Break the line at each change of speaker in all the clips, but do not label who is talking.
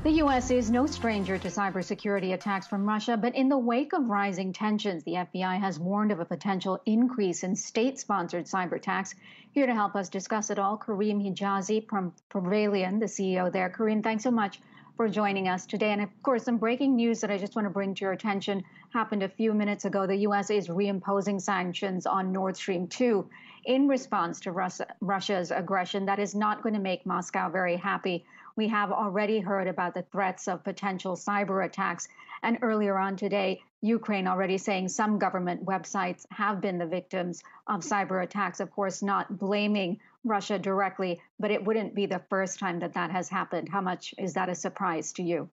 The U.S. is no stranger to cybersecurity attacks from Russia, but in the wake of rising tensions, the FBI has warned of a potential increase in state-sponsored cyber attacks. Here to help us discuss it all, Karim Hijazi from Prevailion, the CEO there. Karim, thanks so much for joining us today. And of course, some breaking news that I just want to bring to your attention happened a few minutes ago. The U.S. is reimposing sanctions on Nord Stream 2 in response to Russia's aggression. That is not going to make Moscow very happy. We have already heard about the threats of potential cyber attacks. And earlier on today, Ukraine already saying some government websites have been the victims of cyber attacks. Of course, not blaming Russia directly, but it wouldn't be the first time that that has happened. How much is that a surprise to you?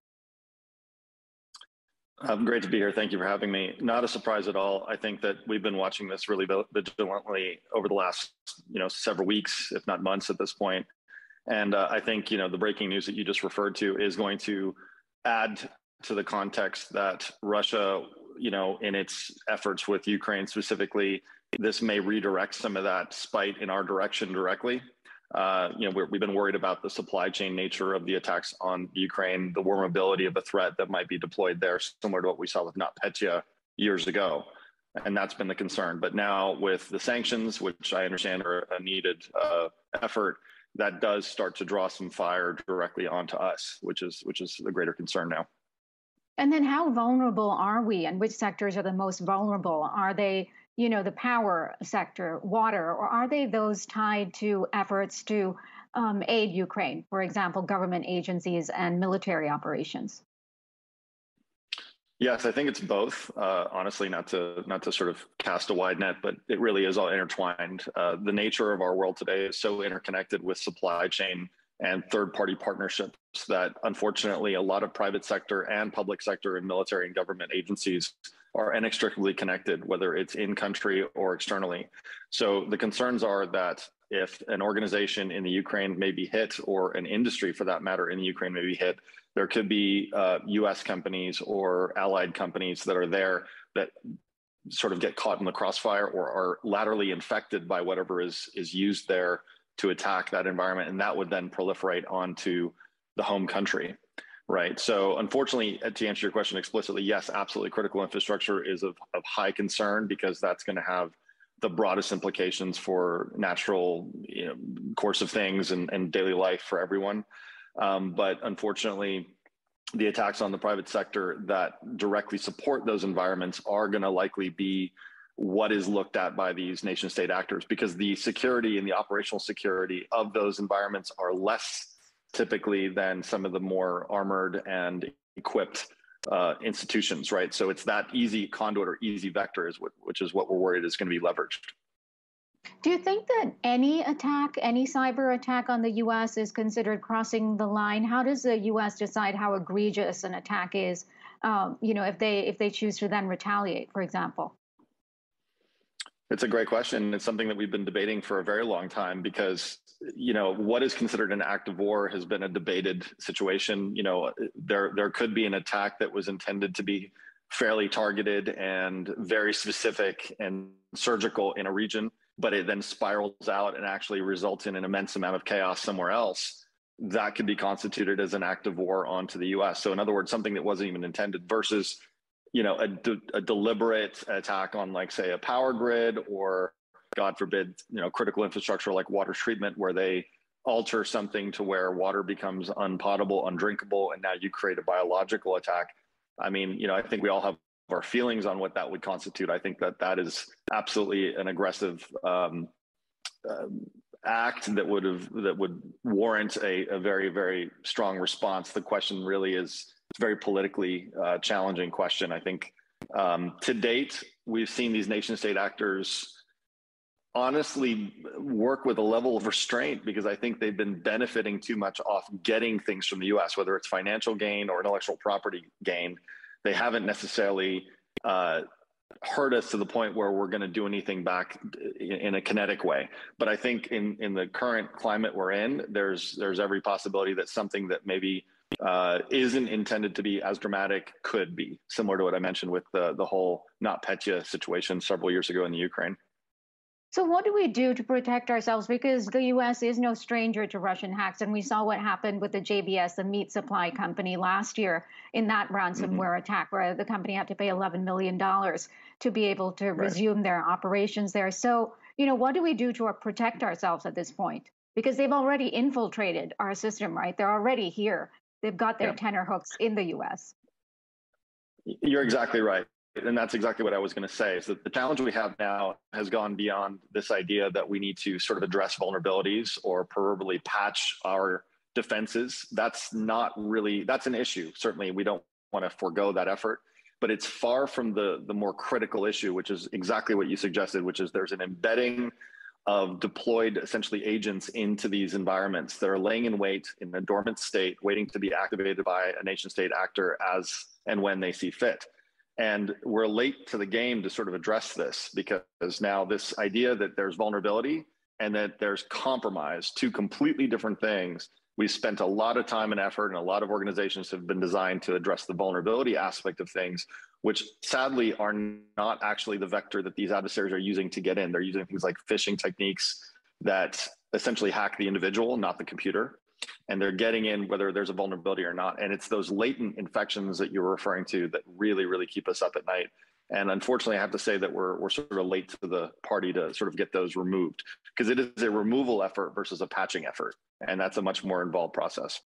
Great to be here. Thank you for having me. Not a surprise at all. I think that we've been watching this really vigilantly over the last, several weeks, if not months at this point. And I think, the breaking news that you just referred to is going to add to the context that Russia, in its efforts with Ukraine specifically, this may redirect some of that spite in our direction directly. We've been worried about the supply chain nature of the attacks on Ukraine, the vulnerability of a threat that might be deployed there, similar to what we saw with NotPetya years ago. And that's been the concern. But now with the sanctions, which I understand are a needed effort, that does start to draw some fire directly onto us, which is the greater concern now.
And then how vulnerable are we, and which sectors are the most vulnerable? Are they, the power sector, water, or are they those tied to efforts to aid Ukraine, for example, government agencies and military operations?
Yes, I think it's both. Honestly, not to sort of cast a wide net, but it really is all intertwined. The nature of our world today is so interconnected with supply chain and third-party partnerships that, unfortunately, a lot of private sector and public sector and military and government agencies are inextricably connected, whether it's in country or externally. So the concerns are that if an organization in the Ukraine may be hit, or an industry for that matter in the Ukraine may be hit, there could be US companies or allied companies that are there that sort of get caught in the crossfire or are laterally infected by whatever is used there to attack that environment. And that would then proliferate onto the home country, right? So unfortunately, to answer your question explicitly, yes, absolutely critical infrastructure is of high concern, because that's going to have the broadest implications for natural course of things and daily life for everyone. But unfortunately, the attacks on the private sector that directly support those environments are going to likely be what is looked at by these nation state actors, because the security and the operational security of those environments are less typically than some of the more armored and equipped institutions, right? So it's that easy conduit or easy vector which is what we're worried is going to be leveraged.
Do you think that any attack, any cyber attack on the U.S. is considered crossing the line? How does the U.S. decide how egregious an attack is, if they choose to then retaliate, for example?
It's a great question. It's something that we've been debating for a very long time, because, what is considered an act of war has been a debated situation. There could be an attack that was intended to be fairly targeted and very specific and surgical in a region, but it then spirals out and actually results in an immense amount of chaos somewhere else. That could be constituted as an act of war onto the US. So in other words, something that wasn't even intended versus, a deliberate attack on, like, say, a power grid, or God forbid, critical infrastructure like water treatment, where they alter something to where water becomes unpotable, undrinkable, and now you create a biological attack. I mean, I think we all have our feelings on what that would constitute. I think that is absolutely an aggressive act that would warrant a very, very strong response. The question really is, it's a very politically challenging question. I think to date, we've seen these nation state actors honestly work with a level of restraint, because I think they've been benefiting too much off getting things from the US, whether it's financial gain or intellectual property gain. They haven't necessarily hurt us to the point where we're going to do anything back in a kinetic way. But I think in the current climate we're in, there's every possibility that something that maybe isn't intended to be as dramatic could be, similar to what I mentioned with the whole NotPetya situation several years ago in the Ukraine.
So, what do we do to protect ourselves? Because the US is no stranger to Russian hacks. And we saw what happened with the JBS, the meat supply company, last year in that
Hmm.
ransomware attack, where the company had to pay $11 million to be able to
Right.
resume their operations there. So, what do we do to protect ourselves at this point? Because they've already infiltrated our system, right? They're already here. They've got their
Yeah.
tenor hooks in the US.
You're exactly right. And that's exactly what I was going to say is that the challenge we have now has gone beyond this idea that we need to sort of address vulnerabilities or proverbially patch our defenses. That's not really, that's an issue. Certainly, we don't want to forego that effort, but it's far from the more critical issue, which is exactly what you suggested, which is there's an embedding of deployed essentially agents into these environments that are laying in wait in a dormant state, waiting to be activated by a nation state actor as and when they see fit. And we're late to the game to sort of address this because now this idea that there's vulnerability and that there's compromise, two completely different things. We've spent a lot of time and effort, and a lot of organizations have been designed to address the vulnerability aspect of things, which sadly are not actually the vector that these adversaries are using to get in. They're using things like phishing techniques that essentially hack the individual, not the computer. And they're getting in whether there's a vulnerability or not. And it's those latent infections that you're referring to that really, really keep us up at night. And unfortunately, I have to say that we're sort of late to the party to sort of get those removed because it is a removal effort versus a patching effort. And that's a much more involved process.